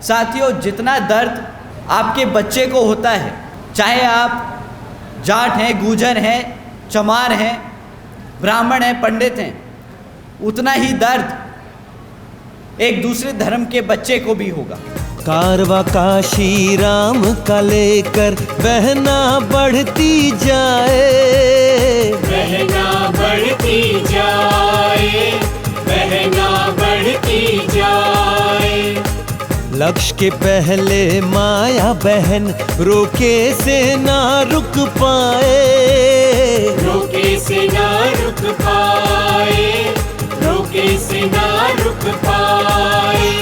साथियों, जितना दर्द आपके बच्चे को होता है, चाहे आप जाट हैं, गुर्जर हैं, चमार हैं, ब्राह्मण हैं, पंडित हैं, उतना ही दर्द एक दूसरे धर्म के बच्चे को भी होगा। कारवा काशी राम का लेकर बहना बढ़ती जाए, बहना बढ़ती जाए, बहना बढ़ती जाए। लक्ष्य के पहले माया बहन रोके से ना रुक पाए, रोके से ना रुक पाए, रोके से ना रुक पाए।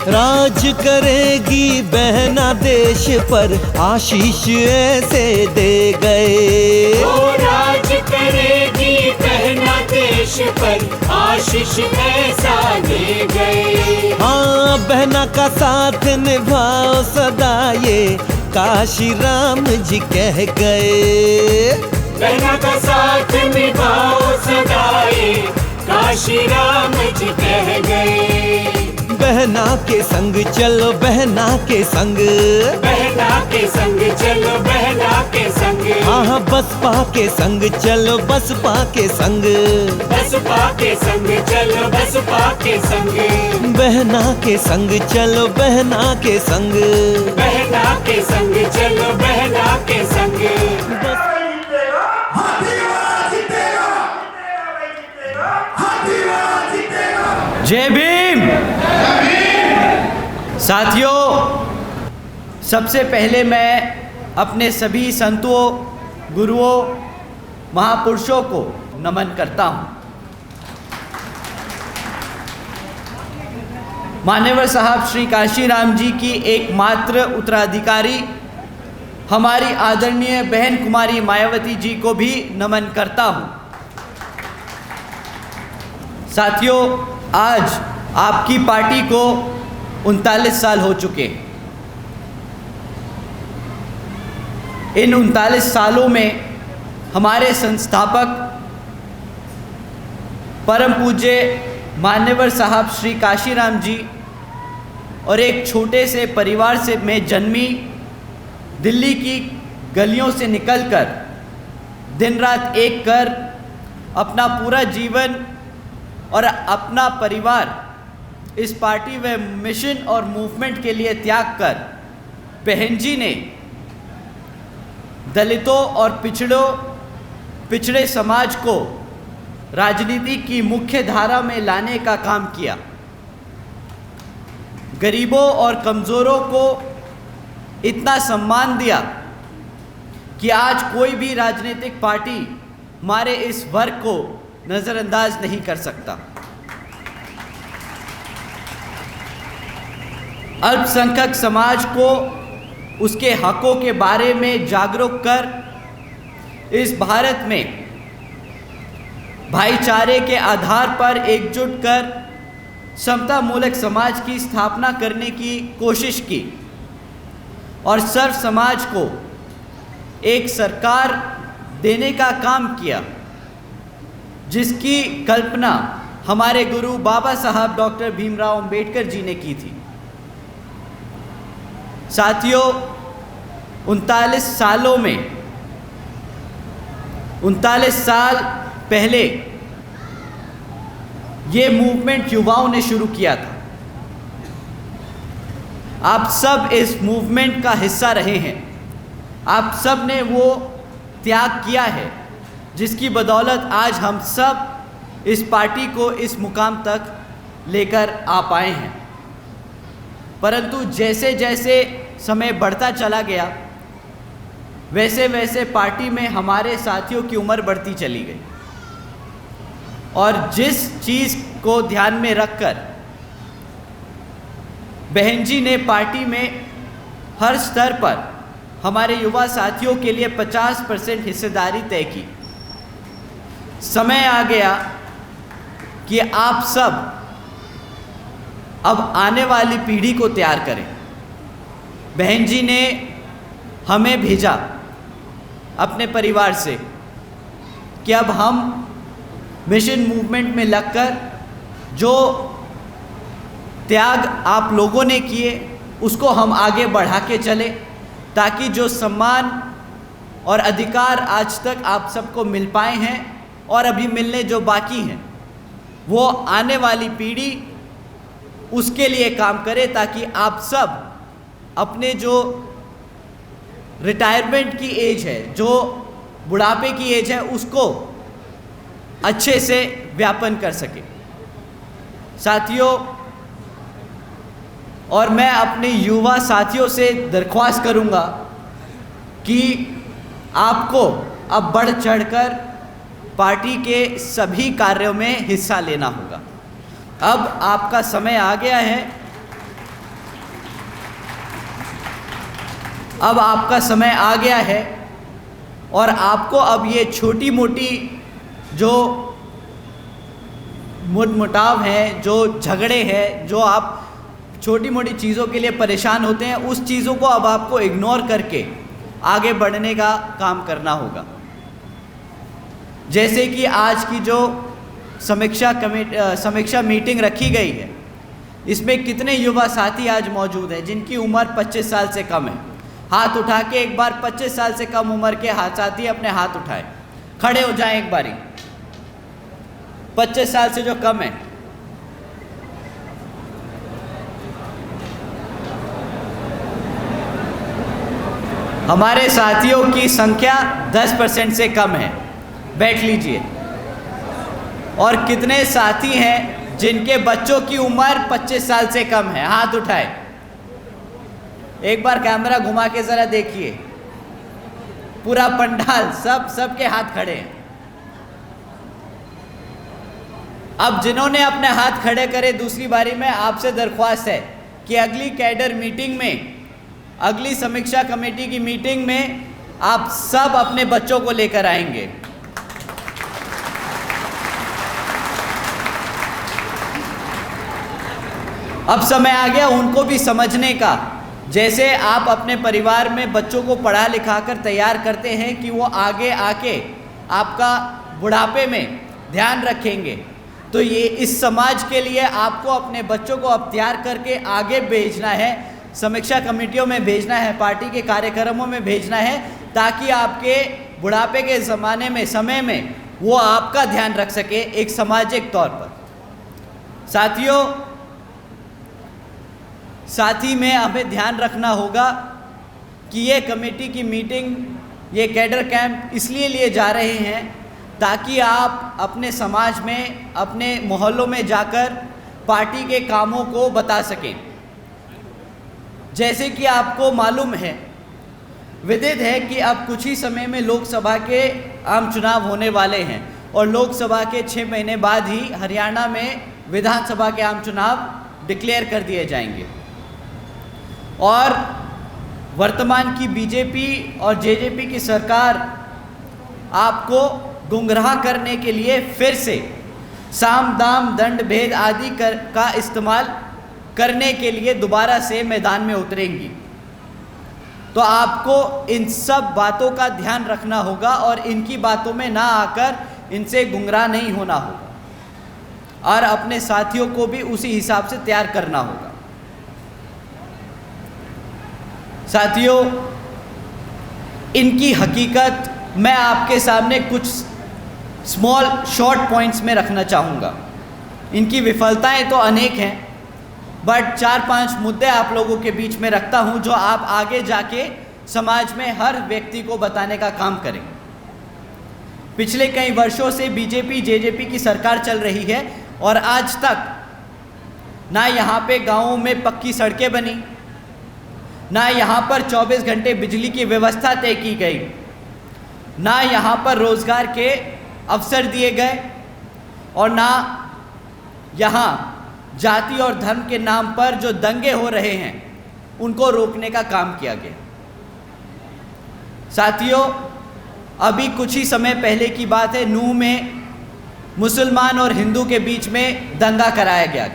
राज करेगी बहना देश पर आशीष ऐसे दे गए, ओ राज करेगी बहना देश पर आशीष ऐसा दे गए। हाँ, बहना का साथ निभाओ सदा ये काशी राम जी कह गए। बहना का साथ निभाओ सदा ये काशी राम जी कह गए। बहना के संग चलो, बहना के संग, बहना के संग चलो, बहना के संग। हाँ, बसपा के संग चलो, बसपा के संग, बसपा के संग चलो, बसपा के संग। बहना के संग चलो, बहना के संग, बहना के संग चलो, बहना के संग। जय भीम। साथियों, सबसे पहले मैं अपने सभी संतों, गुरुओं, महापुरुषों को नमन करता हूँ। मान्यवर साहब श्री काशीराम जी की एकमात्र उत्तराधिकारी हमारी आदरणीय बहन कुमारी मायावती जी को भी नमन करता हूँ। साथियों, आज आपकी पार्टी को 39 साल हो चुके हैं। इन 39 सालों में हमारे संस्थापक परम पूज्य मान्यवर साहब श्री काशीराम जी और एक छोटे से परिवार से में जन्मी, दिल्ली की गलियों से निकलकर दिन रात एक कर अपना पूरा जीवन और अपना परिवार इस पार्टी व मिशन और मूवमेंट के लिए त्याग कर बहन जी ने दलितों और पिछड़े समाज को राजनीति की मुख्य धारा में लाने का काम किया। गरीबों और कमज़ोरों को इतना सम्मान दिया कि आज कोई भी राजनीतिक पार्टी हमारे इस वर्ग को नज़रअंदाज नहीं कर सकता। अल्पसंख्यक समाज को उसके हकों के बारे में जागरूक कर इस भारत में भाईचारे के आधार पर एकजुट कर समतामूलक समाज की स्थापना करने की कोशिश की और सर्व समाज को एक सरकार देने का काम किया, जिसकी कल्पना हमारे गुरु बाबा साहब डॉक्टर भीमराव अंबेडकर जी ने की थी। साथियों, 39 सालों में 39 साल पहले ये मूवमेंट युवाओं ने शुरू किया था। आप सब इस मूवमेंट का हिस्सा रहे हैं। आप सब ने वो त्याग किया है जिसकी बदौलत आज हम सब इस पार्टी को इस मुकाम तक लेकर आ पाए हैं। परंतु जैसे जैसे समय बढ़ता चला गया, वैसे वैसे पार्टी में हमारे साथियों की उम्र बढ़ती चली गई और जिस चीज़ को ध्यान में रखकर बहन जी ने पार्टी में हर स्तर पर हमारे युवा साथियों के लिए 50% हिस्सेदारी तय की, समय आ गया कि आप सब अब आने वाली पीढ़ी को तैयार करें। बहन जी ने हमें भेजा अपने परिवार से कि अब हम मिशन मूवमेंट में लगकर जो त्याग आप लोगों ने किए उसको हम आगे बढ़ा के चले, ताकि जो सम्मान और अधिकार आज तक आप सबको मिल पाए हैं और अभी मिलने जो बाकी हैं, वो आने वाली पीढ़ी उसके लिए काम करे, ताकि आप सब अपने जो रिटायरमेंट की एज है, जो बुढ़ापे की एज है, उसको अच्छे से व्यापन कर सके। साथियों, और मैं अपने युवा साथियों से दरख्वास्त करूंगा कि आपको अब बढ़ चढ़कर पार्टी के सभी कार्यों में हिस्सा लेना होगा। अब आपका समय आ गया है, अब आपका समय आ गया है और आपको अब ये छोटी मोटी जो मुटाव हैं, जो झगड़े हैं, जो आप छोटी मोटी चीज़ों के लिए परेशान होते हैं, उस चीज़ों को अब आपको इग्नोर करके आगे बढ़ने का काम करना होगा। जैसे कि आज की जो समीक्षा मीटिंग रखी गई है, इसमें कितने युवा साथी आज मौजूद हैं जिनकी उम्र 25 साल से कम है? हाथ उठा के एक बार 25 साल से कम उम्र के साथी अपने हाथ उठाए, खड़े हो जाएं एक बारी। 25 साल से जो कम है, हमारे साथियों की संख्या 10% से कम है। बैठ लीजिए। और कितने साथी हैं जिनके बच्चों की उम्र 25 साल से कम है? हाथ उठाए। एक बार कैमरा घुमा के ज़रा देखिए, पूरा पंडाल, सबके हाथ खड़े हैं। अब जिन्होंने अपने हाथ खड़े करे, दूसरी बारी में आपसे दरख्वास्त है कि अगली कैडर मीटिंग में, अगली समीक्षा कमेटी की मीटिंग में आप सब अपने बच्चों को लेकर आएंगे। अब समय आ गया उनको भी समझने का। जैसे आप अपने परिवार में बच्चों को पढ़ा लिखा कर तैयार करते हैं कि वो आगे आके आपका बुढ़ापे में ध्यान रखेंगे, तो ये इस समाज के लिए आपको अपने बच्चों को अब तैयार करके आगे भेजना है, समीक्षा कमेटियों में भेजना है, पार्टी के कार्यक्रमों में भेजना है, ताकि आपके बुढ़ापे के ज़माने में, समय में वो आपका ध्यान रख सके एक सामाजिक तौर पर। साथी में हमें ध्यान रखना होगा कि ये कमेटी की मीटिंग, ये कैडर कैंप इसलिए लिए जा रहे हैं ताकि आप अपने समाज में, अपने मोहल्लों में जाकर पार्टी के कामों को बता सकें। जैसे कि आपको मालूम है, विदित है कि अब कुछ ही समय में लोकसभा के आम चुनाव होने वाले हैं और लोकसभा के 6 महीने बाद ही हरियाणा में विधानसभा के आम चुनाव डिक्लेयर कर दिए जाएंगे। और वर्तमान की बीजेपी और जेजेपी की सरकार आपको गुमराह करने के लिए फिर से साम दाम दंड भेद आदि का इस्तेमाल करने के लिए दोबारा से मैदान में उतरेंगी। तो आपको इन सब बातों का ध्यान रखना होगा और इनकी बातों में ना आकर इनसे गुमराह नहीं होना होगा और अपने साथियों को भी उसी हिसाब से तैयार करना होगा। साथियों, इनकी हकीकत मैं आपके सामने कुछ स्मॉल शॉर्ट पॉइंट्स में रखना चाहूँगा। इनकी विफलताएं तो अनेक हैं, बट 4-5 मुद्दे आप लोगों के बीच में रखता हूं जो आप आगे जाके समाज में हर व्यक्ति को बताने का काम करें। पिछले कई वर्षों से बीजेपी जेजेपी की सरकार चल रही है और आज तक ना यहाँ पे गाँवों में पक्की सड़कें बनी, ना यहाँ पर 24 घंटे बिजली की व्यवस्था तय की गई, ना यहाँ पर रोज़गार के अवसर दिए गए और ना यहाँ जाति और धर्म के नाम पर जो दंगे हो रहे हैं उनको रोकने का काम किया गया। साथियों, अभी कुछ ही समय पहले की बात है, नूह में मुसलमान और हिंदू के बीच में दंगा कराया गया।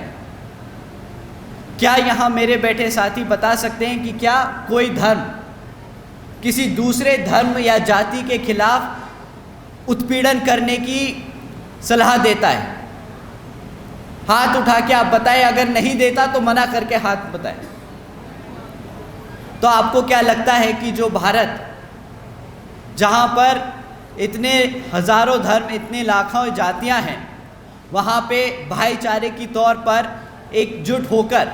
क्या यहाँ मेरे बैठे साथी बता सकते हैं कि क्या कोई धर्म किसी दूसरे धर्म या जाति के खिलाफ उत्पीड़न करने की सलाह देता है? हाथ उठा के आप बताएं, अगर नहीं देता तो मना करके हाथ बताएं। तो आपको क्या लगता है कि जो भारत, जहाँ पर इतने हज़ारों धर्म, इतने लाखों जातियाँ हैं, वहाँ पे भाईचारे की तौर पर एकजुट होकर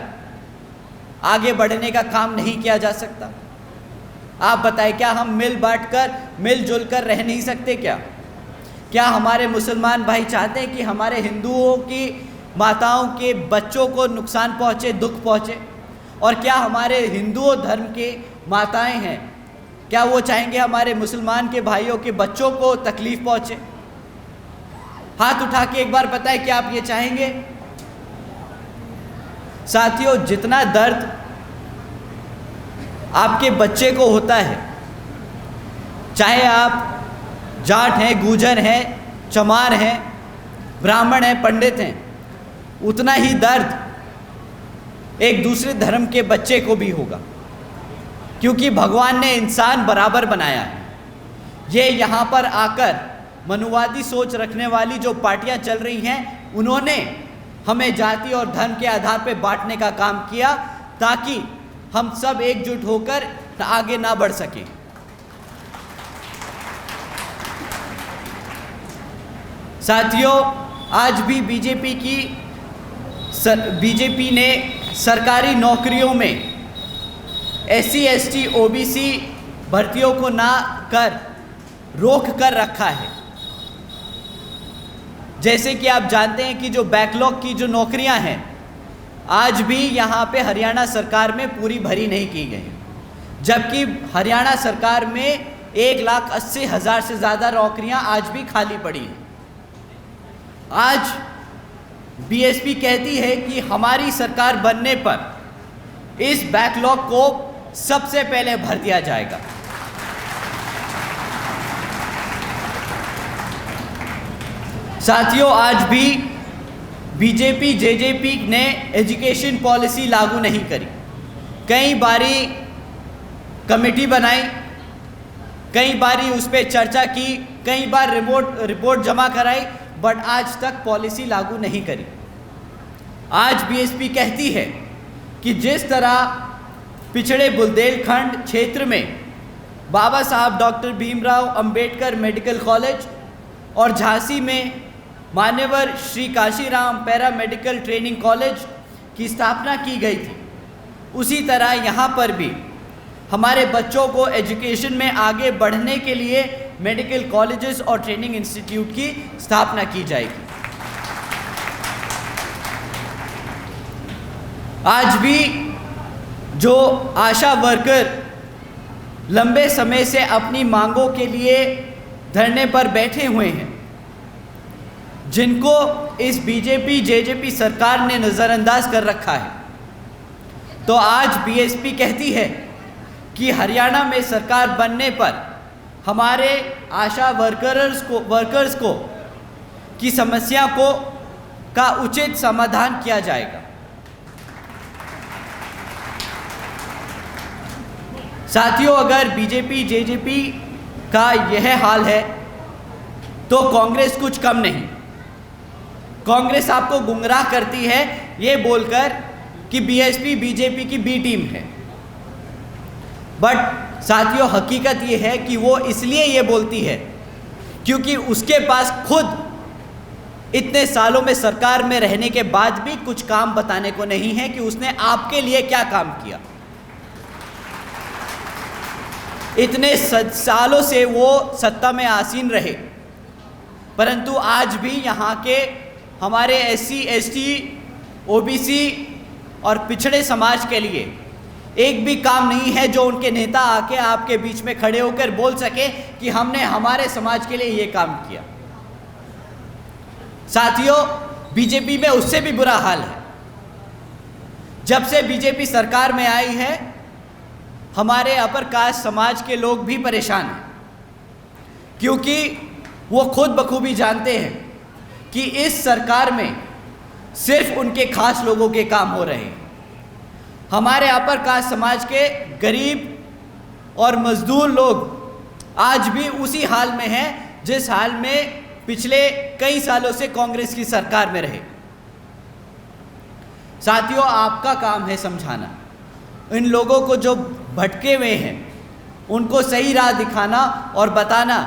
आगे बढ़ने का काम नहीं किया जा सकता? आप बताएं, क्या हम मिल बांट कर, मिलजुल कर रह नहीं सकते क्या? क्या हमारे मुसलमान भाई चाहते हैं कि हमारे हिंदुओं की माताओं के बच्चों को नुकसान पहुँचे, दुख पहुँचे? और क्या हमारे हिंदुओं धर्म के माताएं हैं, क्या वो चाहेंगे हमारे मुसलमान के भाइयों के बच्चों को तकलीफ़ पहुँचे? हाथ उठा के एक बार बताएं, क्या आप ये चाहेंगे? साथियों, जितना दर्द आपके बच्चे को होता है, चाहे आप जाट हैं, गुर्जर हैं, चमार हैं, ब्राह्मण हैं, पंडित हैं, उतना ही दर्द एक दूसरे धर्म के बच्चे को भी होगा, क्योंकि भगवान ने इंसान बराबर बनाया है। ये यहाँ पर आकर मनुवादी सोच रखने वाली जो पार्टियाँ चल रही हैं, उन्होंने हमें जाति और धर्म के आधार पर बांटने का काम किया ताकि हम सब एकजुट होकर आगे ना बढ़ सकें। साथियों, आज भी बीजेपी ने सरकारी नौकरियों में SC ST OBC भर्तियों को ना कर रोक कर रखा है। जैसे कि आप जानते हैं कि जो बैकलॉग की जो नौकरियां हैं, आज भी यहाँ पे हरियाणा सरकार में पूरी भरी नहीं की गई, जबकि हरियाणा सरकार में 1,80,000 से ज़्यादा नौकरियाँ आज भी खाली पड़ी हैं। आज BSP कहती है कि हमारी सरकार बनने पर इस बैकलॉग को सबसे पहले भर दिया जाएगा। साथियों, आज भी बीजेपी JJP ने एजुकेशन पॉलिसी लागू नहीं करी। कई बारी कमेटी बनाई, कई बारी उस पर चर्चा की, कई बार रिपोर्ट जमा कराई, बट आज तक पॉलिसी लागू नहीं करी। आज BSP कहती है कि जिस तरह पिछड़े बुंदेलखंड क्षेत्र में बाबा साहब doctor Bhimrao Ambedkar medical college और झांसी में मान्यवर Shri Kashiram para medical training college की स्थापना की गई थी, उसी तरह यहाँ पर भी हमारे बच्चों को एजुकेशन में आगे बढ़ने के लिए मेडिकल कॉलेजेस और ट्रेनिंग इंस्टीट्यूट की स्थापना की जाएगी। आज भी जो आशा वर्कर लंबे समय से अपनी मांगों के लिए धरने पर बैठे हुए हैं, जिनको इस BJP JJP सरकार ने नज़रअंदाज कर रखा है, तो आज BSP कहती है कि हरियाणा में सरकार बनने पर हमारे आशा वर्कर्स को की समस्या का उचित समाधान किया जाएगा। साथियों, अगर BJP JJP का यह हाल है तो कांग्रेस कुछ कम नहीं। कांग्रेस आपको गुमराह करती है ये बोलकर कि BSP BJP की B टीम है, बट साथियों हकीकत ये है कि वो इसलिए ये बोलती है क्योंकि उसके पास खुद इतने सालों में सरकार में रहने के बाद भी कुछ काम बताने को नहीं है कि उसने आपके लिए क्या काम किया। इतने सालों से वो सत्ता में आसीन रहे, परंतु आज भी यहाँ के हमारे SC ST OBC और पिछड़े समाज के लिए एक भी काम नहीं है जो उनके नेता आके आपके बीच में खड़े होकर बोल सके कि हमने हमारे समाज के लिए ये काम किया। साथियों, BJP में उससे भी बुरा हाल है। जब से BJP सरकार में आई है, हमारे अपर कास्ट समाज के लोग भी परेशान हैं, क्योंकि वो खुद बखूबी जानते हैं कि इस सरकार में सिर्फ उनके खास लोगों के काम हो रहे हैं। हमारे अपर कास्ट समाज के गरीब और मजदूर लोग आज भी उसी हाल में हैं जिस हाल में पिछले कई सालों से कांग्रेस की सरकार में रहे। साथियों, आपका काम है समझाना, इन लोगों को जो भटके हुए हैं उनको सही राह दिखाना और बताना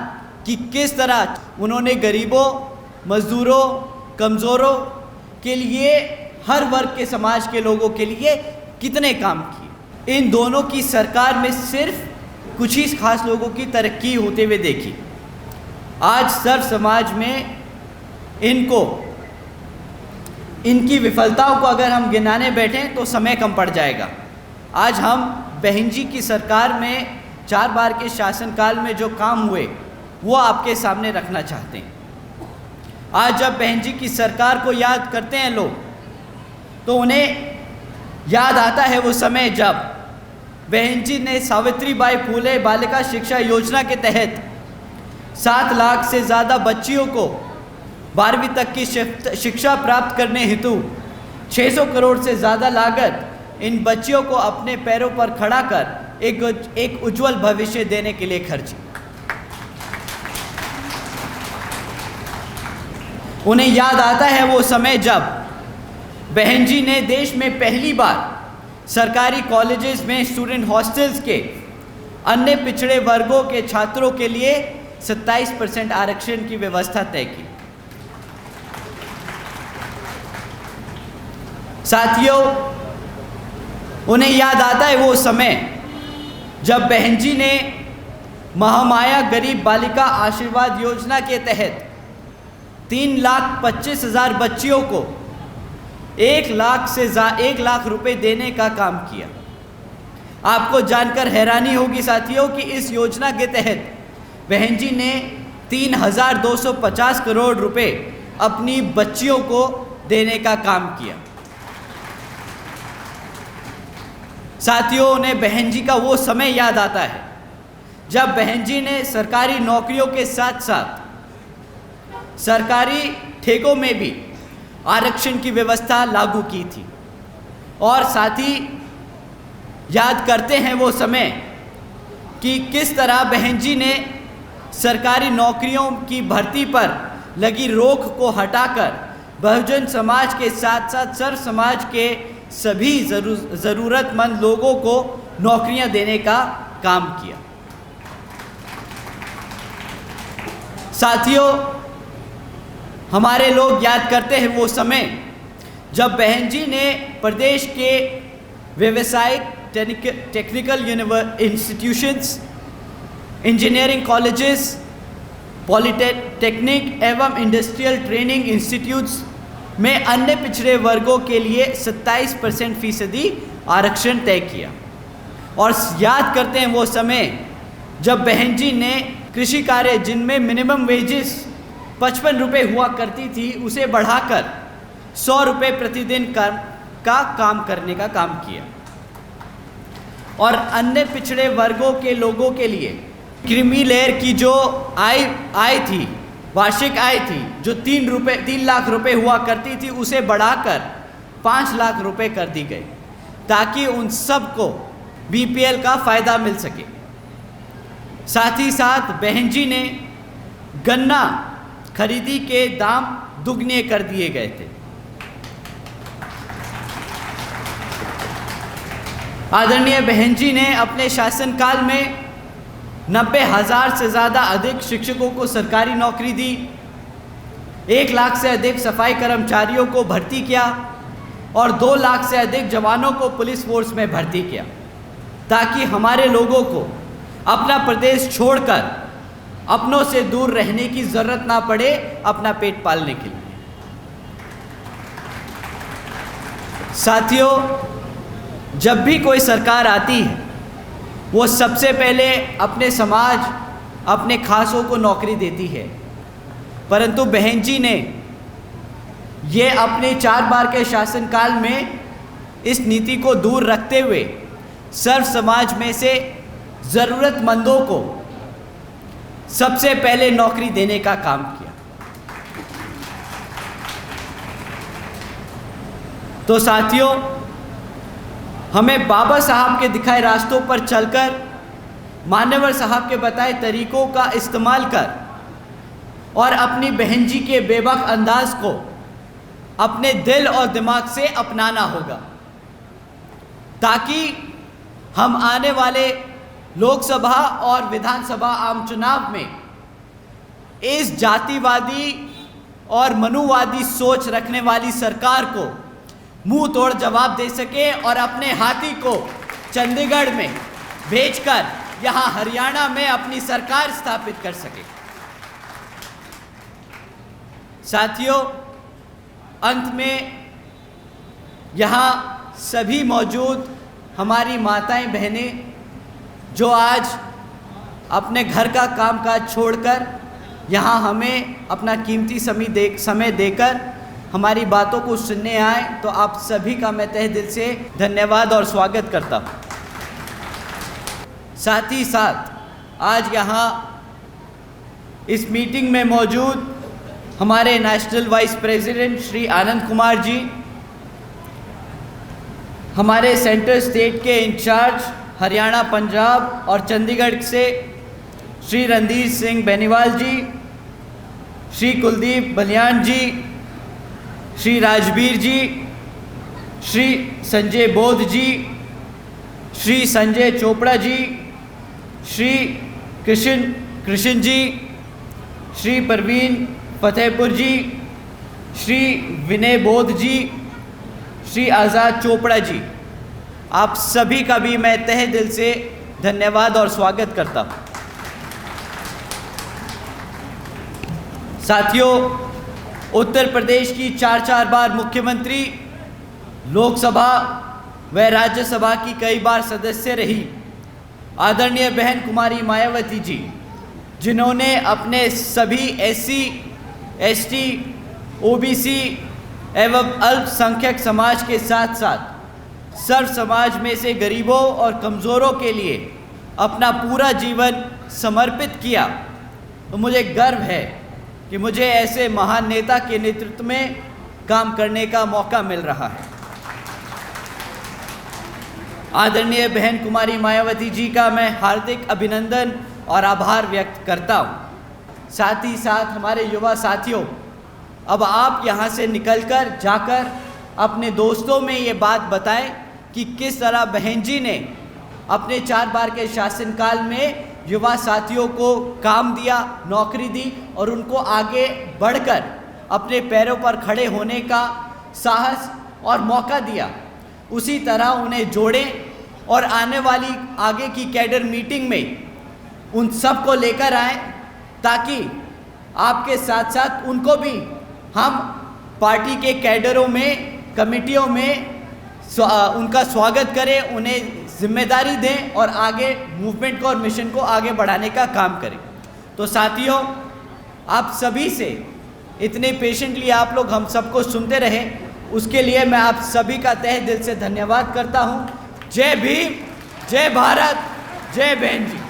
कि किस तरह उन्होंने गरीबों, मज़दूरों, कमज़ोरों के लिए, हर वर्ग के समाज के लोगों के लिए कितने काम किए। इन दोनों की सरकार में सिर्फ कुछ ही खास लोगों की तरक्की होते हुए देखी। आज सर्व समाज में इनकी विफलताओं को अगर हम गिनाने बैठें तो समय कम पड़ जाएगा। आज हम बहन जी की सरकार में 4 बार के शासनकाल में जो काम हुए वो आपके सामने रखना चाहते हैं। आज जब बहन जी की सरकार को याद करते हैं लोग, तो उन्हें याद आता है वो समय जब बहन जी ने सावित्रीबाई फूले बालिका शिक्षा योजना के तहत 7 लाख से ज़्यादा बच्चियों को 12वीं तक की शिक्षा प्राप्त करने हेतु 600 करोड़ से ज़्यादा लागत इन बच्चियों को अपने पैरों पर खड़ा कर एक उज्जवल भविष्य देने के लिए खर्ची। उन्हें याद आता है वो समय जब बहन जी ने देश में पहली बार सरकारी कॉलेजेस में स्टूडेंट हॉस्टल्स के अन्य पिछड़े वर्गों के छात्रों के लिए 27% आरक्षण की व्यवस्था तय की। साथियों, उन्हें याद आता है वो समय जब बहन जी ने महामाया गरीब बालिका आशीर्वाद योजना के तहत 3,25,000 बच्चियों को 1 लाख रुपए देने का काम किया। आपको जानकर हैरानी होगी साथियों कि इस योजना के तहत बहन जी ने 3,250 करोड़ रुपए अपनी बच्चियों को देने का काम किया। साथियों, उन्हें बहन जी का वो समय याद आता है जब बहन जी ने सरकारी नौकरियों के साथ साथ सरकारी ठेकों में भी आरक्षण की व्यवस्था लागू की थी। और साथ ही याद करते हैं वो समय कि किस तरह बहन जी ने सरकारी नौकरियों की भर्ती पर लगी रोक को हटाकर बहुजन समाज के साथ साथ सर्व समाज के सभी ज़रूरतमंद लोगों को नौकरियां देने का काम किया। साथियों, हमारे लोग याद करते हैं वो समय जब बहन जी ने प्रदेश के व्यावसायिक technical institutions, engineering colleges, polytechnic एवं इंडस्ट्रियल ट्रेनिंग इंस्टीट्यूट्स में अन्य पिछड़े वर्गों के लिए 27% आरक्षण तय किया। और याद करते हैं वो समय जब बहन जी ने कृषि कार्य, जिनमें मिनिमम वेजेस 55 रुपये हुआ करती थी, उसे बढ़ाकर 100 रुपये प्रतिदिन का काम करने का काम किया। और अन्य पिछड़े वर्गों के लोगों के लिए क्रीमी लेयर की जो आय थी, वार्षिक आय थी, जो 3 लाख रुपए हुआ करती थी, उसे बढ़ाकर 5 लाख रुपए कर दी गई ताकि उन सब को बीपीएल का फ़ायदा मिल सके। साथ ही साथ बहन जी ने गन्ना खरीदी के दाम दुगने कर दिए गए थे। आदरणीय बहन जी ने अपने शासनकाल में 90,000 से ज़्यादा अधिक शिक्षकों को सरकारी नौकरी दी, 1 लाख से अधिक सफाई कर्मचारियों को भर्ती किया और 2 लाख से अधिक जवानों को पुलिस फोर्स में भर्ती किया ताकि हमारे लोगों को अपना प्रदेश छोड़कर अपनों से दूर रहने की ज़रूरत ना पड़े अपना पेट पालने के लिए। साथियों, जब भी कोई सरकार आती है वो सबसे पहले अपने समाज, अपने खासों को नौकरी देती है, परंतु बहन जी ने ये अपने 4 बार के शासनकाल में इस नीति को दूर रखते हुए सर्व समाज में से ज़रूरतमंदों को सबसे पहले नौकरी देने का काम किया। तो साथियों, हमें बाबा साहब के दिखाए रास्तों पर चलकर, मान्यवर साहब के बताए तरीकों का इस्तेमाल कर और अपनी बहन जी के बेबाक अंदाज को अपने दिल और दिमाग से अपनाना होगा ताकि हम आने वाले लोकसभा और विधानसभा आम चुनाव में इस जातिवादी और मनुवादी सोच रखने वाली सरकार को मुंह तोड़ जवाब दे सके और अपने हाथी को चंडीगढ़ में भेजकर यहाँ हरियाणा में अपनी सरकार स्थापित कर सके। साथियों, अंत में यहाँ सभी मौजूद हमारी माताएं बहनें जो आज अपने घर का कामकाज छोड़कर यहाँ हमें अपना कीमती समय देकर हमारी बातों को सुनने आए, तो आप सभी का मैं तहे दिल से धन्यवाद और स्वागत करता हूँ। साथ ही साथ आज यहाँ इस मीटिंग में मौजूद हमारे national vice president Shri Anand Kumar ji, हमारे सेंट्रल स्टेट के इंचार्ज हरियाणा, पंजाब और चंडीगढ़ से श्री रणधीर सिंह बेनीवाल जी, श्री कुलदीप बलियान जी, श्री राजवीर जी, श्री संजय बोध जी, श्री संजय चोपड़ा जी, श्री कृष्ण जी, श्री परवीन फतेहपुर जी, श्री विनय बोध जी, श्री आज़ाद चोपड़ा जी, आप सभी का भी मैं तहे दिल से धन्यवाद और स्वागत करता हूँ। साथियों, उत्तर प्रदेश की 4 बार मुख्यमंत्री, लोकसभा व राज्यसभा की कई बार सदस्य रही आदरणीय बहन कुमारी मायावती जी, जिन्होंने अपने सभी SC, ST, OBC एवं अल्पसंख्यक समाज के साथ साथ सर्व समाज में से गरीबों और कमज़ोरों के लिए अपना पूरा जीवन समर्पित किया, तो मुझे गर्व है कि मुझे ऐसे महान नेता के नेतृत्व में काम करने का मौका मिल रहा है। आदरणीय बहन कुमारी मायावती जी का मैं हार्दिक अभिनंदन और आभार व्यक्त करता हूँ। साथ ही साथ हमारे युवा साथियों, अब आप यहाँ से निकलकर जाकर अपने दोस्तों में ये बात बताएं कि किस तरह बहन जी ने अपने 4 बार के शासनकाल में युवा साथियों को काम दिया, नौकरी दी और उनको आगे बढ़कर अपने पैरों पर खड़े होने का साहस और मौका दिया। उसी तरह उन्हें जोड़ें और आने वाली आगे की कैडर मीटिंग में उन सब को लेकर आएँ, ताकि आपके साथ साथ उनको भी हम पार्टी के कैडरों में, कमेटियों में उनका स्वागत करें, उन्हें जिम्मेदारी दें और आगे मूवमेंट को और मिशन को आगे बढ़ाने का काम करें। तो साथियों, आप सभी से इतने पेशेंटली आप लोग हम सबको सुनते रहें, उसके लिए मैं आप सभी का तहे दिल से धन्यवाद करता हूं। जय भीम, जय भारत, जय बहन जी।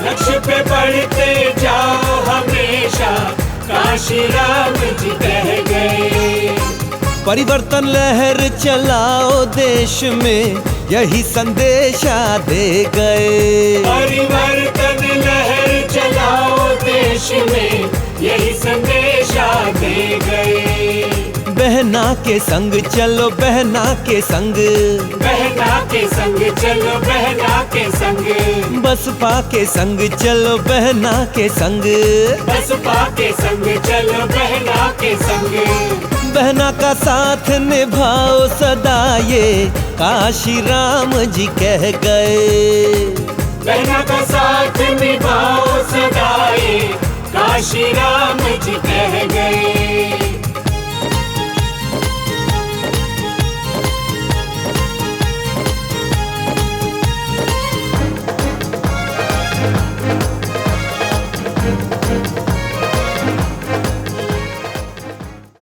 लक्ष्य पे बढ़ते जाओ हमेशा, काशी राम जी कह गए। परिवर्तन लहर चलाओ देश में, यही संदेशा दे गए। परिवर्तन लहर चलाओ देश में, यही संदेशा दे गए। बहना के संग चलो, बहना के संग, बहना के संग चलो, बहना के संग। बसपा के संग चलो, बहना के संग, बसपा के संग चलो, बहना के संग। बहना का साथ निभाओ सदा, ये काशी राम जी कह गए। बहना का साथ निभाओ सदा, ये काशी राम जी कह गए।